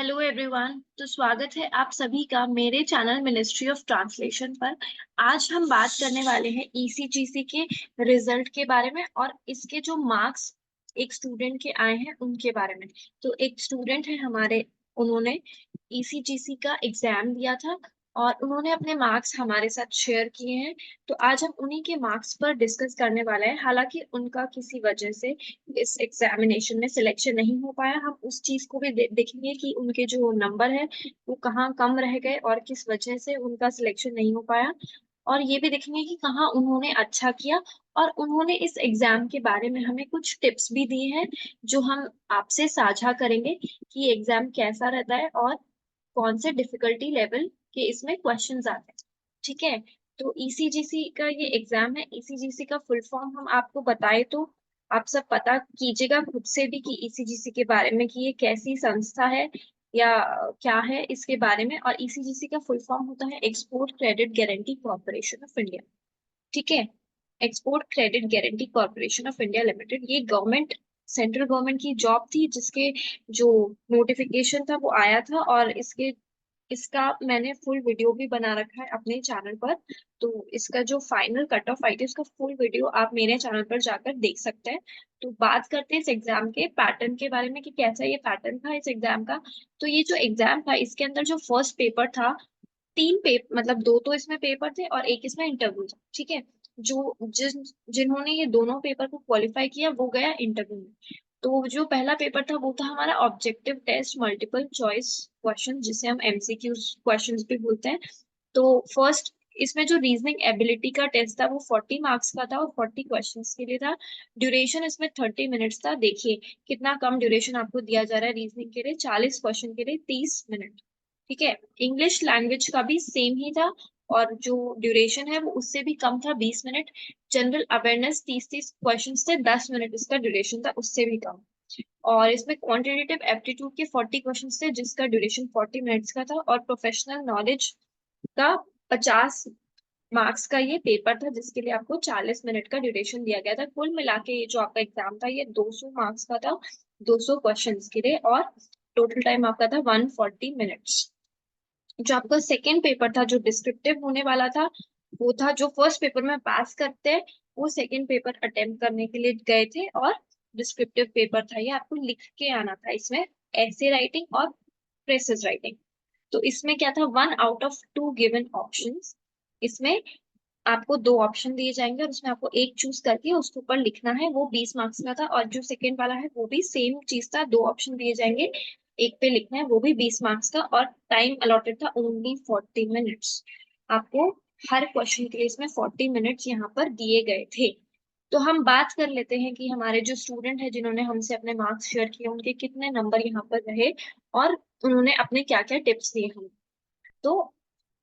Hello everyone. तो स्वागत है आप सभी का मेरे चैनल मिनिस्ट्री ऑफ ट्रांसलेशन पर। आज हम बात करने वाले हैं ईसीजीसी के रिजल्ट के बारे में और इसके जो मार्क्स एक स्टूडेंट के आए हैं उनके बारे में। तो एक स्टूडेंट है हमारे, उन्होंने ईसीजीसी का एग्जाम दिया था और उन्होंने अपने मार्क्स हमारे साथ शेयर किए हैं। तो आज हम उन्हीं के मार्क्स पर डिस्कस करने वाले हैं। हालांकि उनका किसी वजह से इस एग्जामिनेशन में सिलेक्शन नहीं हो पाया, हम उस चीज को भी देखेंगे कि उनके जो नंबर है वो कहाँ कम रह गए और किस वजह से उनका सिलेक्शन नहीं हो पाया। और ये भी देखेंगे कि कहाँ उन्होंने अच्छा किया। और उन्होंने इस एग्जाम के बारे में हमें कुछ टिप्स भी दिए हैं जो हम आपसे साझा करेंगे कि एग्जाम कैसा रहता है और कौन से डिफिकल्टी लेवल के इसमें क्वेश्चंस आते हैं। ठीक है। तो ईसीजीसी का ये एग्जाम है। ईसीजीसी का फुल फॉर्म हम आपको बताए तो आप सब पता कीजिएगा खुद से भी कि ईसीजीसी के बारे में कि ये कैसी संस्था है या क्या है इसके बारे में। और ईसीजीसी का फुल फॉर्म होता है export credit guarantee corporation of India. ठीक है। Export credit guarantee corporation of India limited, ये गवर्नमेंट, सेंट्रल गवर्नमेंट की जॉब थी जिसके जो नोटिफिकेशन था वो आया था। और इसका मैंने फुल वीडियो भी बना रखा है अपने चैनल पर। तो इसका जो फाइनल कट ऑफ आई थी उसका फुल वीडियो आप मेरे चैनल पर जाकर देख सकते हैं। तो बात करते हैं इस एग्जाम के पैटर्न के बारे में कि कैसा ये पैटर्न था इस एग्जाम का। तो ये जो एग्जाम था इसके अंदर जो फर्स्ट पेपर था, तीन पेपर मतलब दो तो इसमें पेपर थे और एक इसमें इंटरव्यू था। ठीक है। जो जिन्होंने ये दोनों पेपर को क्वालिफाई किया वो गया इंटरव्यू में। तो जो पहला पेपर था वो था हमारा objective test multiple choice question, जिसे हम एमसीक्यू क्वेश्चंस भी बोलते हैं। तो फर्स्ट इसमें जो रीजनिंग एबिलिटी का टेस्ट था वो 40 मार्क्स का था और 40 क्वेश्चंस के लिए था। ड्यूरेशन इसमें 30 मिनट्स था। देखिए कितना कम ड्यूरेशन आपको दिया जा रहा है रीजनिंग के लिए, 40 क्वेश्चन के लिए 30 मिनट। ठीक है। इंग्लिश लैंग्वेज का भी सेम ही था और जो ड्यूरेशन है वो उससे भी कम था, 20 मिनट। जनरल अवेयरनेस 30 30 क्वेश्चन थे, 10 मिनट इसका ड्यूरेशन था, उससे भी कम। और इसमें क्वांटिटेटिव एप्टीट्यूड के 40 क्वेश्चन थे जिसका ड्यूरेशन 40 मिनट्स का था। और प्रोफेशनल नॉलेज का 50 मार्क्स का ये पेपर था जिसके लिए आपको 40 मिनट का ड्यूरेशन दिया गया था। कुल मिला के ये जो आपका एग्जाम था ये 200 मार्क्स का था, 200 क्वेश्चन के लिए। और टोटल टाइम आपका था 140 मिनट्स। जो आपका सेकेंड पेपर था जो डिस्क्रिप्टिव होने वाला था, वो था जो फर्स्ट पेपर में पास करते हैं वो सेकेंड पेपर अटेम्प्ट करने के लिए गए थे। और डिस्क्रिप्टिव पेपर था ये, आपको लिख के आना था इसमें, ऐसे राइटिंग और प्रेसेस राइटिंग। तो इसमें क्या था, 1 आउट ऑफ 2 गिवन ऑप्शंस। इसमें आपको दो ऑप्शन दिए जाएंगे और उसमें आपको एक चूज करके उसके ऊपर लिखना है, वो 20 मार्क्स का था। और जो सेकेंड वाला है वो भी सेम चीज था, दो ऑप्शन दिए जाएंगे, एक पे लिखना है, वो भी 20 मार्क्स का। और टाइम अलॉटेड था ओनली 40 मिनट्स। आपको हर क्वेश्चन के लिए इसमें 40 मिनट्स यहाँ पर दिए गए थे। तो हम बात कर लेते हैं कि हमारे जो स्टूडेंट है जिन्होंने हमसे अपने मार्क्स शेयर किए उनके कितने नंबर यहाँ पर रहे और उन्होंने अपने क्या क्या टिप्स दिए हमें। तो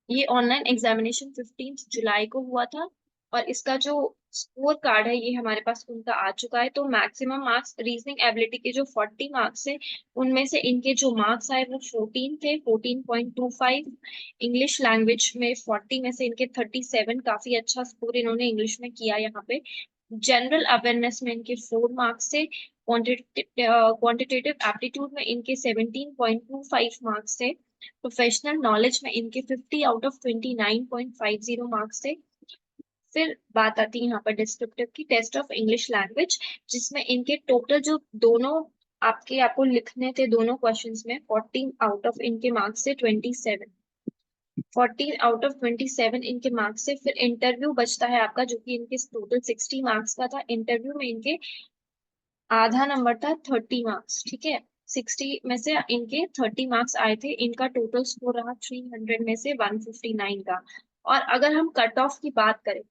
ये ऑनलाइन एग्जामिनेशन 15 जुलाई को हुआ था और इसका जो स्कोर कार्ड है ये हमारे पास उनका आ चुका है। तो मैक्सिमम मार्क्स रीजनिंग एबिलिटी के जो 40 मार्क्स है उनमें से इनके जो मार्क्स आए वो 14 थे, 14.25। इंग्लिश लैंग्वेज में 40 में से इनके 37, काफी अच्छा स्कोर इन्होंने इंग्लिश में किया यहाँ पे। जनरल अवेयरनेस में इनके 4 मार्क्स थे। क्वांटिटेटिव एप्टीट्यूड में इनके 17.25 मार्क्स थे। प्रोफेशनल नॉलेज में इनके 50 आउट ऑफ 29.50 मार्क्स थे। फिर बात आती है यहाँ पर डिस्क्रिप्टिव की, टेस्ट ऑफ इंग्लिश लैंग्वेज, जिसमें इनके टोटल जो दोनों आपको लिखने थे दोनों क्वेश्चंस में, 14 आउट ऑफ इनके मार्क्स से 27, 14 आउट ऑफ 27 इनके मार्क्स से। फिर इंटरव्यू बचता है आपका जो कि इनके टोटल 60 मार्क्स का था। इंटरव्यू में इनके आधा नंबर था, 30 मार्क्स। ठीक है। 60 में से इनके 30 मार्क्स आए थे, इनका टोटल स्कोर रहा 300 में से 159 का। और अगर हम कट ऑफ की बात करें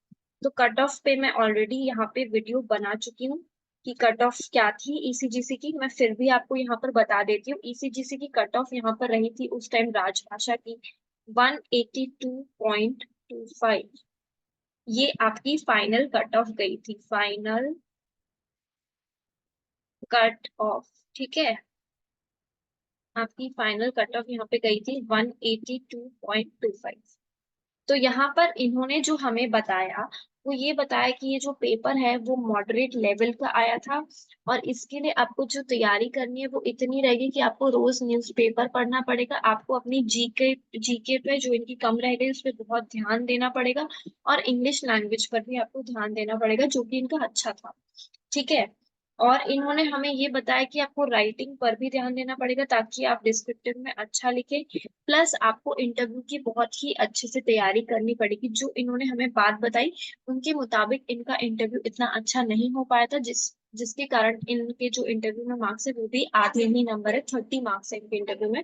तो कट ऑफ पे मैं ऑलरेडी यहाँ पे वीडियो बना चुकी हूँ कि कट ऑफ क्या थी ईसीजीसी की। मैं फिर भी आपको यहाँ पर बता देती हूँ। ईसीजीसी की कट ऑफ यहाँ पर रही थी उस टाइम राजभाषा की 182.25। ये आपकी फाइनल कट ऑफ गई थी, फाइनल कट ऑफ। ठीक है। आपकी फाइनल कट ऑफ यहाँ पे गई थी 182.25। तो यहाँ पर इन्होंने जो हमें बताया वो ये बताया कि ये जो पेपर है वो मॉडरेट लेवल का आया था और इसके लिए आपको जो तैयारी करनी है वो इतनी रहेगी कि आपको रोज न्यूज़पेपर पढ़ना पड़ेगा, आपको अपनी जीके पे जो इनकी कम रह गई उस पे बहुत ध्यान देना पड़ेगा और इंग्लिश लैंग्वेज पर भी आपको ध्यान देना पड़ेगा जो कि इनका अच्छा था। ठीक है। और इन्होंने हमें ये बताया कि आपको राइटिंग पर भी ध्यान देना पड़ेगा ताकि आप डिस्क्रिप्टिव में अच्छा लिखें, प्लस आपको इंटरव्यू की बहुत ही अच्छे से तैयारी करनी पड़ेगी। जो इन्होंने हमें बात बताई उनके मुताबिक इनका इंटरव्यू इतना अच्छा नहीं हो पाया था, जिसके कारण इनके जो इंटरव्यू में मार्क्स है वो भी आधे ही नंबर है, 30 मार्क्स है इनके इंटरव्यू में।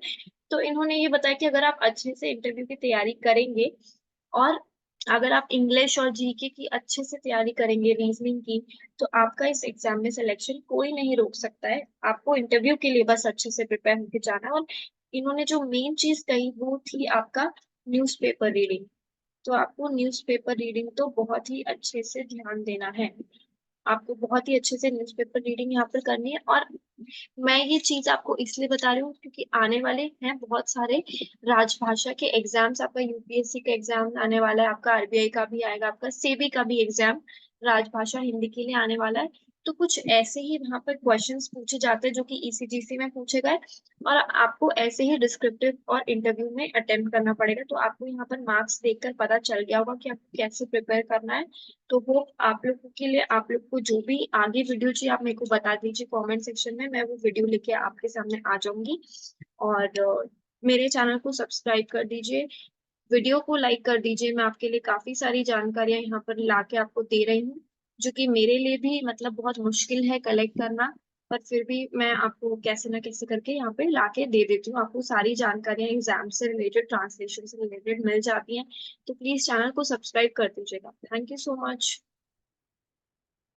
तो इन्होंने ये बताया कि अगर आप अच्छे से इंटरव्यू की तैयारी करेंगे और अगर आप इंग्लिश और जीके की अच्छे से तैयारी करेंगे, रीजनिंग की, तो आपका इस एग्जाम में सिलेक्शन कोई नहीं रोक सकता है। आपको इंटरव्यू के लिए बस अच्छे से प्रिपेयर होकर जाना है। और इन्होंने जो मेन चीज कही वो थी आपका न्यूज़पेपर रीडिंग। तो आपको न्यूज़पेपर रीडिंग तो बहुत ही अच्छे से ध्यान देना है। आपको बहुत ही अच्छे से न्यूज़पेपर रीडिंग यहाँ पर करनी है। और मैं ये चीज आपको इसलिए बता रही हूँ क्योंकि आने वाले हैं बहुत सारे राजभाषा के एग्जाम्स। आपका यूपीएससी का एग्जाम आने वाला है, आपका आरबीआई का भी आएगा, आपका सेबी का भी एग्जाम राजभाषा हिंदी के लिए आने वाला है। तो कुछ ऐसे ही वहां पर क्वेश्चंस पूछे जाते हैं जो कि ईसीजीसी में पूछे गए और आपको ऐसे ही डिस्क्रिप्टिव और इंटरव्यू में अटेम्प्ट करना पड़ेगा। तो आपको यहाँ पर मार्क्स देखकर पता चल गया होगा कि आपको कैसे प्रिपेयर करना है। तो वो आप लोगों के लिए, आप लोग को जो भी आगे वीडियो चाहिए आप मेरे को बता दीजिए कमेंट सेक्शन में, मैं वो वीडियो लेके आपके सामने आ जाऊंगी। और मेरे चैनल को सब्सक्राइब कर दीजिए, वीडियो को लाइक कर दीजिए। मैं आपके लिए काफी सारी जानकारियां यहाँ पर लाके आपको दे रही हूँ जो कि मेरे लिए भी मतलब बहुत मुश्किल है कलेक्ट करना, पर फिर भी मैं आपको कैसे ना कैसे करके यहाँ पे लाके दे देती हूँ। आपको सारी जानकारियां एग्जाम से रिलेटेड, ट्रांसलेशन से रिलेटेड मिल जाती हैं। तो प्लीज चैनल को सब्सक्राइब कर दीजिएगा। Thank you so much.